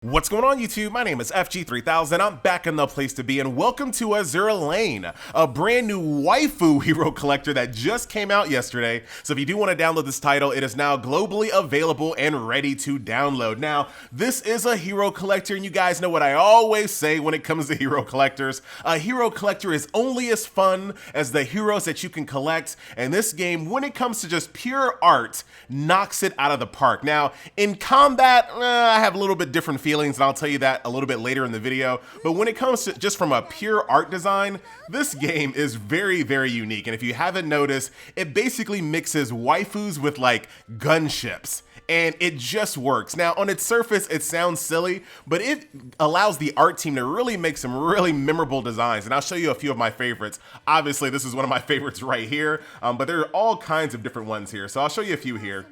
What's going on YouTube? My name is FG3000. I'm back in the place to be and welcome to Azur Lane, a brand new waifu hero collector that just came out yesterday. So if you do want to download this title, it is now globally available and ready to download. Now, this is a hero collector and you guys know what I always say when it comes to hero collectors. A hero collector is only as fun as the heroes that you can collect, and this game, when it comes to just pure art, knocks it out of the park. Now, in combat, I have a little bit different feelings, and I'll tell you that a little bit later in the video. But when it comes to just from a pure art design, this game is very, very unique. And if you haven't noticed, it basically mixes waifus with like gunships. And it just works. Now, on its surface, it sounds silly, but it allows the art team to really make some really memorable designs. And I'll show you a few of my favorites. Obviously, this is one of my favorites right here, but there are all kinds of different ones here. So I'll show you a few here.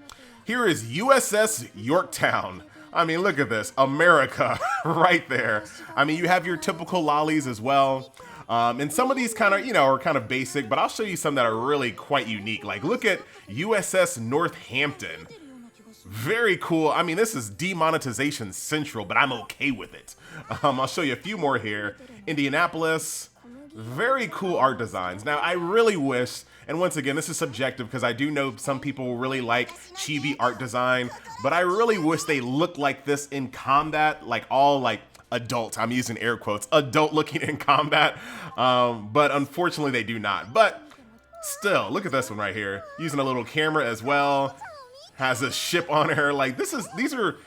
Here is USS Yorktown. I mean, look at this, America right there. I mean, you have your typical lollies as well. And some of these kind of, are kind of basic, but I'll show you some that are really quite unique. Like, look at USS Northampton. Very cool. I mean, this is demonetization central, but I'm okay with it. I'll show you a few more here. Indianapolis. Very cool art designs. Now, I really wish, and once again, this is subjective because I do know some people really like chibi art design, but I really wish they looked like this in combat, like all like adult, I'm using air quotes, adult looking in combat, but unfortunately they do not. But still, look at this one right here, using a little camera as well, has a ship on her. Like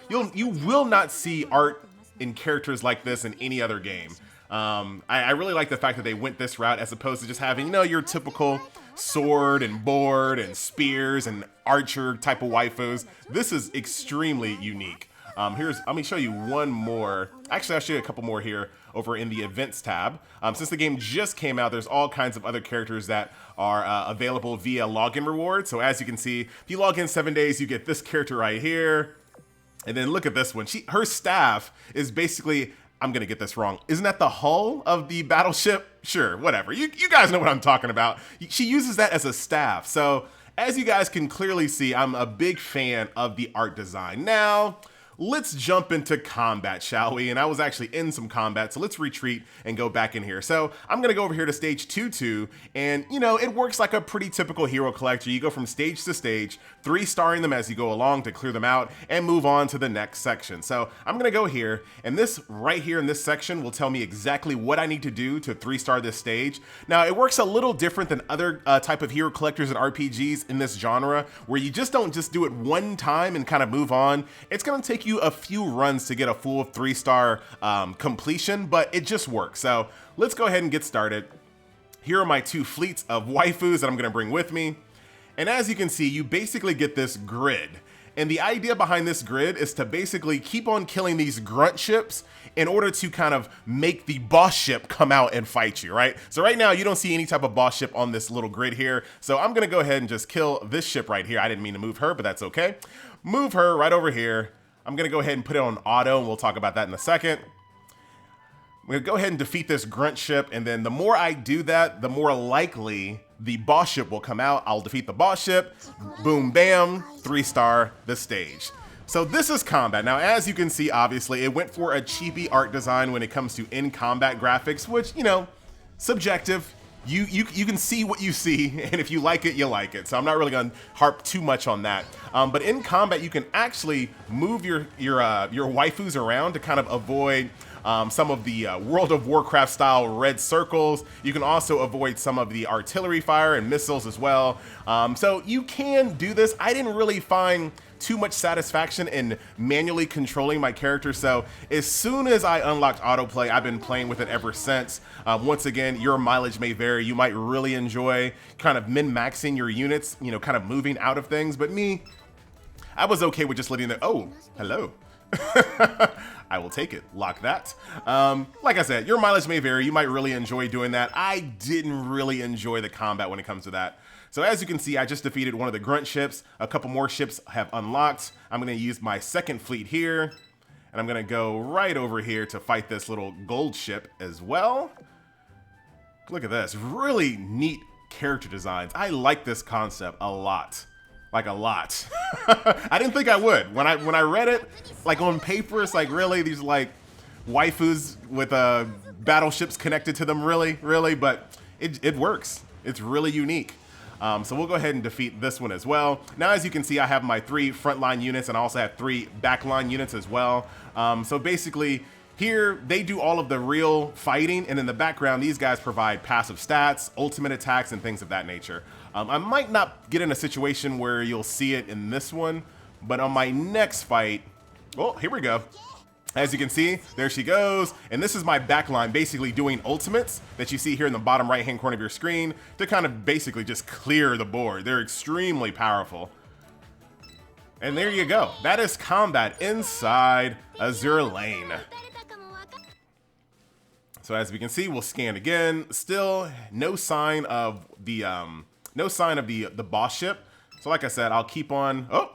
you will not see art in characters like this in any other game. I really like the fact that they went this route as opposed to just having, your typical sword and board and spears and archer type of waifus. This is extremely unique. Let me show you one more. Actually, I'll show you a couple more here over in the events tab. Since the game just came out, there's all kinds of other characters that are available via login rewards. So as you can see, if you log in 7 days, you get this character right here. And then look at this one. Her staff is basically, I'm gonna get this wrong. Isn't that the hull of the battleship? Sure, whatever. You guys know what I'm talking about. She uses that as a staff. So as you guys can clearly see, I'm a big fan of the art design. Now, let's jump into combat, shall we? And I was actually in some combat, so let's retreat and go back in here. So I'm gonna go over here to stage 2-2, and it works like a pretty typical hero collector. You go from stage to stage, 3-starring them as you go along to clear them out and move on to the next section. So I'm gonna go here, and this right here in this section will tell me exactly what I need to do to 3-star this stage. Now, it works a little different than other type of hero collectors and RPGs in this genre, where you just don't just do it one time and kind of move on. It's gonna take you a few runs to get a full 3-star completion, but it just works. So let's go ahead and get started. Here are my 2 fleets of waifus that I'm gonna bring with me. And as you can see, you basically get this grid. And the idea behind this grid is to basically keep on killing these grunt ships in order to kind of make the boss ship come out and fight you, right? So right now you don't see any type of boss ship on this little grid here. So I'm gonna go ahead and just kill this ship right here. I didn't mean to move her, but that's okay. Move her right over here. I'm gonna go ahead and put it on auto, and we'll talk about that in a second. I'm gonna go ahead and defeat this grunt ship, and then the more I do that, the more likely the boss ship will come out. I'll defeat the boss ship, boom, bam, 3-star the stage. So this is combat. Now, as you can see, obviously, it went for a cheapy art design when it comes to in-combat graphics, which, subjective. You can see what you see, and if you like it, you like it. So I'm not really gonna harp too much on that. But in combat, you can actually move your waifus around to kind of avoid some of the World of Warcraft style red circles. You can also avoid some of the artillery fire and missiles as well. So you can do this. I didn't really find too much satisfaction in manually controlling my character. So as soon as I unlocked autoplay, I've been playing with it ever since. Once again, your mileage may vary. You might really enjoy kind of min-maxing your units, kind of moving out of things. But me, I was okay with just letting them, oh, hello. I will take it. Lock that. Like I said, your mileage may vary. You might really enjoy doing that. I didn't really enjoy the combat when it comes to that. So as you can see, I just defeated one of the grunt ships. A couple more ships have unlocked. I'm gonna use my second fleet here, and I'm gonna go right over here to fight this little gold ship as well. Look at this, really neat character designs. I like this concept a lot. like a lot. I didn't think I would. When I read it, like on paper, it's like really these like waifus with battleships connected to them, really, but it works. It's really unique. So we'll go ahead and defeat this one as well. Now, as you can see, I have my 3 frontline units and I also have 3 backline units as well. So basically, here they do all of the real fighting, and in the background, these guys provide passive stats, ultimate attacks, and things of that nature. I might not get in a situation where you'll see it in this one, but on my next fight, oh, here we go. As you can see, there she goes. And this is my backline basically doing ultimates that you see here in the bottom right-hand corner of your screen to kind of basically just clear the board. They're extremely powerful. And there you go. That is combat inside Azur Lane. So as we can see, we'll scan again. Still no sign of the boss ship. So like I said, I'll keep on. Oh.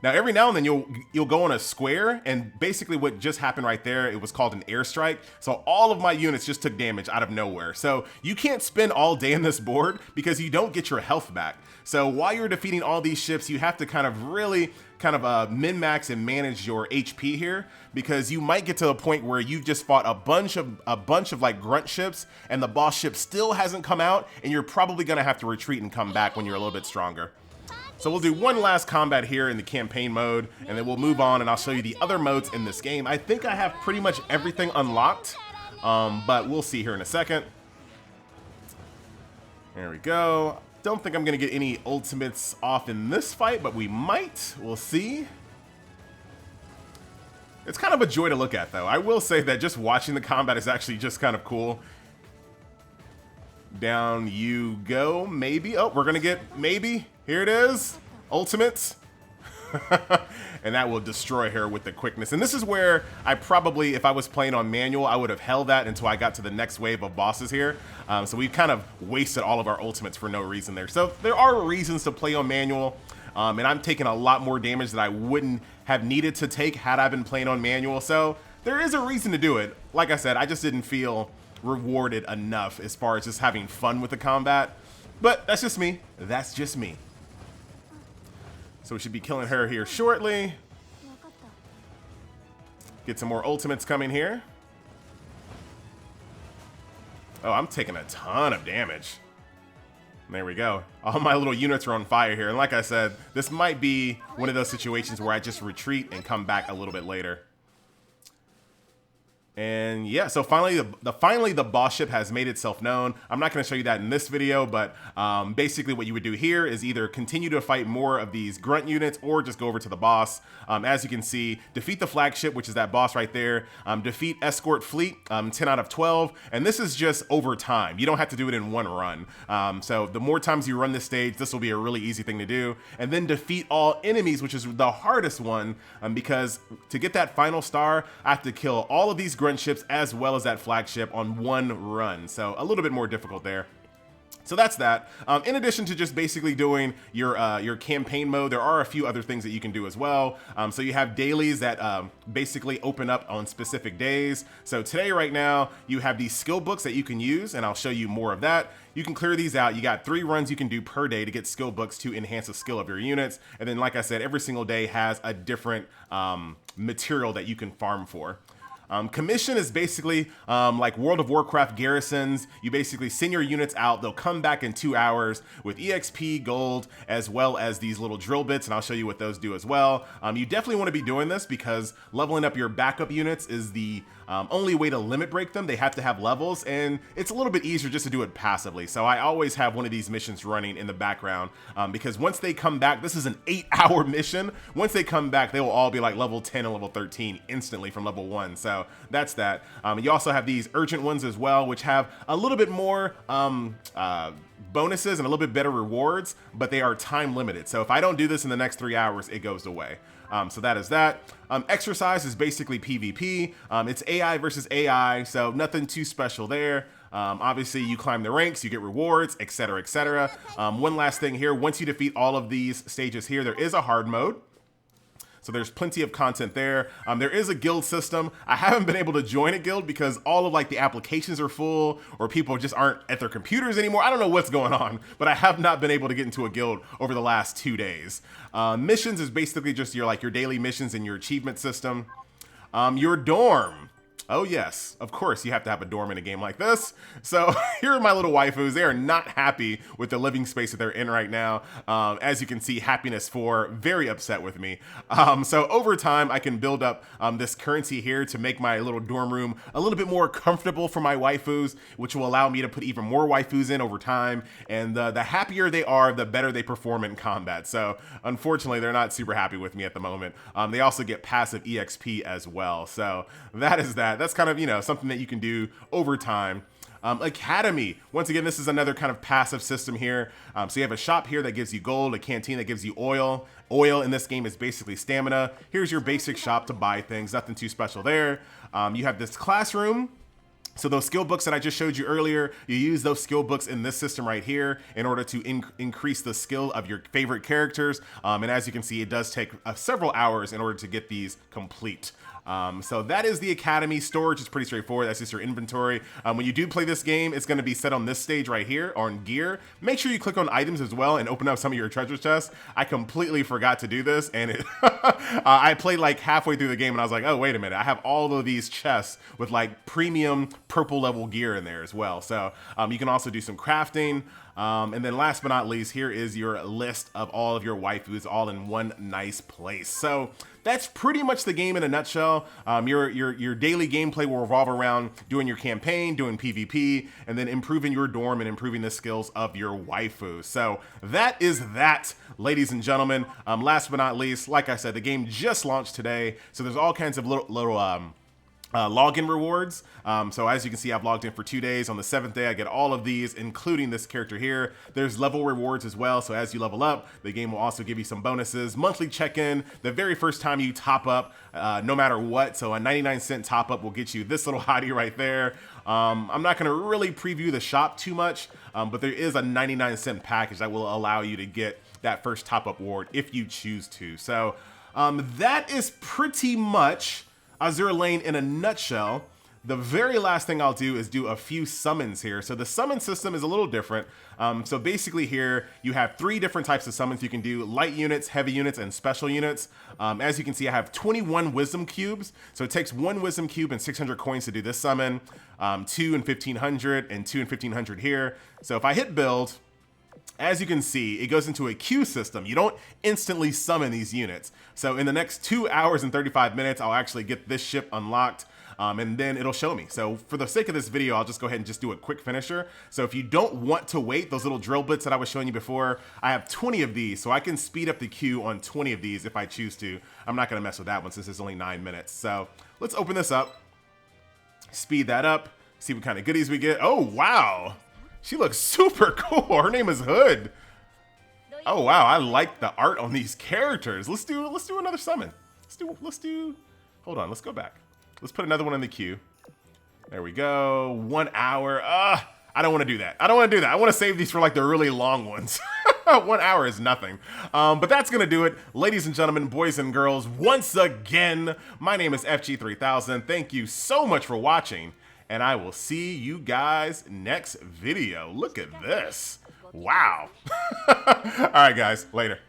Now, every now and then you'll go on a square, and basically what just happened right there, it was called an airstrike. So all of my units just took damage out of nowhere. So you can't spend all day in this board because you don't get your health back. So while you're defeating all these ships, you have to kind of really min-max and manage your HP here, because you might get to a point where you've just fought a bunch of like grunt ships and the boss ship still hasn't come out, and you're probably gonna have to retreat and come back when you're a little bit stronger. So we'll do one last combat here in the campaign mode, and then we'll move on and I'll show you the other modes in this game. I think I have pretty much everything unlocked, but we'll see here in a second. There we go. Don't think I'm gonna get any ultimates off in this fight, but we might. We'll see. It's kind of a joy to look at, though. I will say that just watching the combat is actually just kind of cool. Down you go, maybe. Oh, we're gonna get maybe. Here it is, ultimates. And that will destroy her with the quickness. And this is where I probably, if I was playing on manual, I would have held that until I got to the next wave of bosses here. So we've kind of wasted all of our ultimates for no reason there. So there are reasons to play on manual. And I'm taking a lot more damage that I wouldn't have needed to take had I been playing on manual. So there is a reason to do it. Like I said, I just didn't feel rewarded enough as far as just having fun with the combat. But that's just me. That's just me. So we should be killing her here shortly. Get some more ultimates coming here. Oh, I'm taking a ton of damage. There we go. All my little units are on fire here. And like I said, this might be one of those situations where I just retreat and come back a little bit later. And yeah, so finally the boss ship has made itself known. I'm not going to show you that in this video, but basically what you would do here is either continue to fight more of these grunt units or just go over to the boss. As you can see, defeat the flagship, which is that boss right there. Defeat escort fleet, 10 out of 12. And this is just over time. You don't have to do it in one run. So the more times you run this stage, this will be a really easy thing to do. And then defeat all enemies, which is the hardest one, because to get that final star, I have to kill all of these grunt ships as well as that flagship on one run. So a little bit more difficult there. So that's that. In addition to just basically doing your campaign mode, there are a few other things that you can do as well. So you have dailies that basically open up on specific days. So today, right now, you have these skill books that you can use, and I'll show you more of that. You can clear these out. You got 3 runs you can do per day to get skill books to enhance the skill of your units. And then, like I said, every single day has a different material that you can farm for. Commission is basically like World of Warcraft garrisons. You basically send your units out. They'll come back in 2 hours with EXP, gold, as well as these little drill bits, and I'll show you what those do as well. You definitely want to be doing this because leveling up your backup units is the only way to limit break them. They have to have levels, and it's a little bit easier just to do it passively. So I always have one of these missions running in the background because once they come back, this is an 8-hour mission. Once they come back, they will all be like level 10 and level 13 instantly from level 1. So that's that. You also have these urgent ones as well, which have a little bit more bonuses and a little bit better rewards, but they are time limited. So if I don't do this in the next 3 hours, it goes away. So that is that. Exercise is basically PvP. It's AI versus AI, so nothing too special there. Obviously, you climb the ranks, you get rewards, etc., etc. One last thing here, once you defeat all of these stages here, there is a hard mode. So there's plenty of content there. There is a guild system. I haven't been able to join a guild because all of like the applications are full, or people just aren't at their computers anymore. I don't know what's going on, but I have not been able to get into a guild over the last 2 days. Missions is basically just your daily missions and your achievement system. Your dorm. Oh yes, of course you have to have a dorm in a game like this. So here are my little waifus. They are not happy with the living space that they're in right now. As you can see, Happiness 4, very upset with me. So over time, I can build up this currency here to make my little dorm room a little bit more comfortable for my waifus, which will allow me to put even more waifus in over time. And the happier they are, the better they perform in combat. So unfortunately, they're not super happy with me at the moment. They also get passive EXP as well. So that is that. That's kind of, you know, something that you can do over time. Academy. Once again, this is another kind of passive system here. So you have a shop here that gives you gold, a canteen that gives you oil. Oil in this game is basically stamina. Here's your basic shop to buy things. Nothing too special there. You have this classroom. So those skill books that I just showed you earlier, you use those skill books in this system right here in order to increase the skill of your favorite characters. And as you can see, it does take several hours in order to get these complete. So that is the Academy. Storage is pretty straightforward. That's just your inventory. When you do play this game, it's going to be set on this stage right here on gear. Make sure you click on items as well and open up some of your treasure chests. I completely forgot to do this, and I played like halfway through the game and I was like, oh, wait a minute. I have all of these chests with like premium purple level gear in there as well. So you can also do some crafting. And then last but not least, here is your list of all of your waifus all in one nice place. So that's pretty much the game in a nutshell. Your daily gameplay will revolve around doing your campaign, doing PvP, and then improving your dorm and improving the skills of your waifu. So that is that, ladies and gentlemen. Last but not least, like I said, the game just launched today. So there's all kinds of little login rewards. So as you can see, I've logged in for 2 days. On the 7th day, I get all of these, including this character here. There's level rewards as well. So as you level up, the game will also give you some bonuses. Monthly check-in, the very first time you top up, no matter what. So a 99-cent top up will get you this little hottie right there. I'm not gonna really preview the shop too much, but there is a 99-cent package that will allow you to get that first top up reward if you choose to. So that is pretty much Azur Lane in a nutshell. The very last thing I'll do is do a few summons here. So the summon system is a little different. So basically here, you have 3 different types of summons you can do: light units, heavy units, and special units. As you can see, I have 21 wisdom cubes. So it takes 1 wisdom cube and 600 coins to do this summon, 2 and 1500, and 2 and 1500 here. So if I hit build, as you can see, it goes into a queue system. You don't instantly summon these units. So in the next 2 hours and 35 minutes, I'll actually get this ship unlocked, and then it'll show me. So for the sake of this video, I'll just go ahead and just do a quick finisher. So if you don't want to wait, those little drill bits that I was showing you before, I have 20 of these, so I can speed up the queue on 20 of these if I choose to. I'm not gonna mess with that one since it's only 9 minutes. So let's open this up, speed that up, see what kind of goodies we get. Oh, wow. She looks super cool. Her name is Hood. Oh wow, I like the art on these characters. Let's do another summon. Let's do. Hold on, let's go back. Let's put another one in the queue. There we go. 1 hour. I don't want to do that. I don't want to do that. I want to save these for like the really long ones. 1 hour is nothing. But that's gonna do it, ladies and gentlemen, boys and girls. Once again, my name is FG3000. Thank you so much for watching, and I will see you guys next video. Look at this. Wow. All right, guys, later.